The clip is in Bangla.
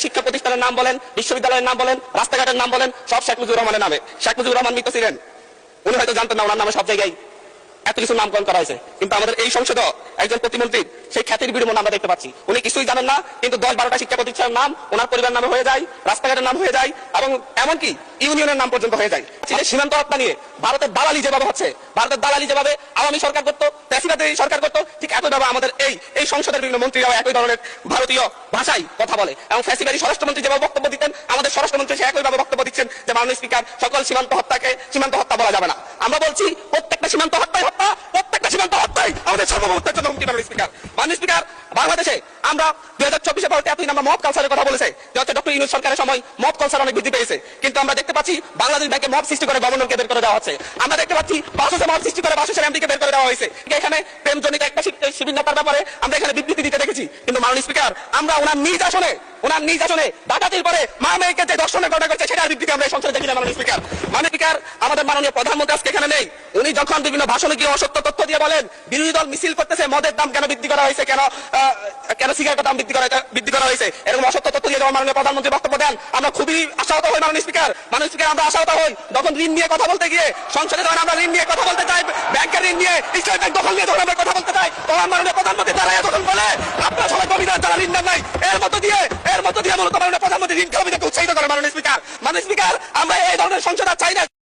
শিক্ষা প্রতিষ্ঠানের নাম বলেন, বিশ্ববিদ্যালয়ের নাম বলেন, রাস্তাঘাটের নাম বলেন, সব শেখ মুজিবুর রহমানের নামে। শেখ মুজিবুর রহমান মৃত ছিলেন, উনি হয়তো জানতেন না ওনার নামে সব জায়গায় এত কিছু নামকরণ করা হয়েছে। কিন্তু আমাদের এই সংসদ একজন প্রতিমন্ত্রী সেই খ্যাতির বিড়ম্বনা আমরা দেখতে পাচ্ছি। উনি কিছুই জানেন না, কিন্তু 10-12টা শিক্ষা প্রতিষ্ঠানের নাম ওনার পরিবার নামে হয়ে যায়, রাস্তাঘাটের নাম হয়ে যায়, এবং এমনকি ইউনিয়নের নাম পর্যন্ত হয়ে যায়। সীমান্ত হত্যা নিয়ে ভারতের দালালি যেভাবে হচ্ছে, ভারতের দালালি যেভাবে আওয়ামী সরকার করতো, ফ্যাসিবাদী সরকার করতো, ঠিক একইভাবে আমাদের এই সংসদের বিভিন্ন মন্ত্রীরাও একই ধরনের ভারতীয় ভাষায় কথা বলে। এবং ফ্যাসিবাদী স্বরাষ্ট্রমন্ত্রী যেভাবে বক্তব্য দিতেন, আমাদের স্বরাষ্ট্রমন্ত্রী সে একইভাবে বক্তব্য দিচ্ছেন যে মাননীয় স্পিকার, সকল সীমান্ত হত্যাকে সীমান্ত হত্যা বলা যাবে না। আমরা বলছি প্রত্যেকটা সীমান্ত হত্যাই হত্যা, প্রত্যেকটা সীমান্ত হত্যাই আমাদের সার্বভৌমত্বের জন্য হুমকি। মাননীয় স্পিকার, মাননীয় স্পিকার, বাংলাদেশে আমরা 2024 পরবর্তী এতদিন আমরা মব কালচারের কথা বলেছে যে হচ্ছে ডক্টর ইউনূস সরকারের সময় মব কালচার অনেক বৃদ্ধি পেয়েছে, কিন্তু আমরা দেখতে পাচ্ছি বাংলাদেশ ব্যাংকে মব সৃষ্টি করে গভর্নরকে বের করে দেওয়া হচ্ছে। আমরা দেখতে পাচ্ছি বাসুসে মব সৃষ্টি করে বাসুসের এমডিকে বের করে দেওয়া হয়েছে। এখানে প্রেমজনিত একটা শিবির নেতার ব্যাপারে আমরা এখানে বিবৃতি দিতে দেখেছি। কিন্তু মাননীয় স্পিকার, আমরা ওনার নিজ আসনে ডাকাতির পরে মা মেয়েকে যে দর্শনের ঘটনা করছে সেটার বিবৃতি আমরা এই সংসদে দেখি না। মাননীয় স্পিকার, আমাদের মাননীয় প্রধানমন্ত্রী আজকে এখানে নেই। উনি যখন বিভিন্ন ভাষণে গিয়ে অসত্য তথ্য দিয়ে বলেন বিরোধী দল মিছিল করতেছে মদের দাম কেন বৃদ্ধি করা হয়েছে, কেন সিগারেটের দাম বৃদ্ধি করা হয়েছে, এরকম অসত্য তথ্য দিয়ে যখন মাননীয় প্রধানমন্ত্রী বক্তব্য দেন আমরা খুবই আশাহত হই। মাননীয় স্পিকার, আমরা আশাহত হই যখন ঋণ নিয়ে কথা বলতে গিয়ে সংসদে যখন আমরা ঋণ নিয়ে কথা বলতে চাই, ব্যাংকের ঋণ নিয়ে, ইসলামী ব্যাংক দখল নিয়ে যখন আমরা কথা বলতে চাই, তখন মাননীয় প্রধানমন্ত্রী দাঁড়ায় যখন বলে আপনারা সবাই কবিতার যারা ঋণ নাই, এর মতো দিয়ে মূলত মাননীয় প্রধানমন্ত্রী ঋণ কবিতাকে উৎসাহিত করে। মাননীয় স্পিকার, আমরা এই ধরনের সংসদ চাই না।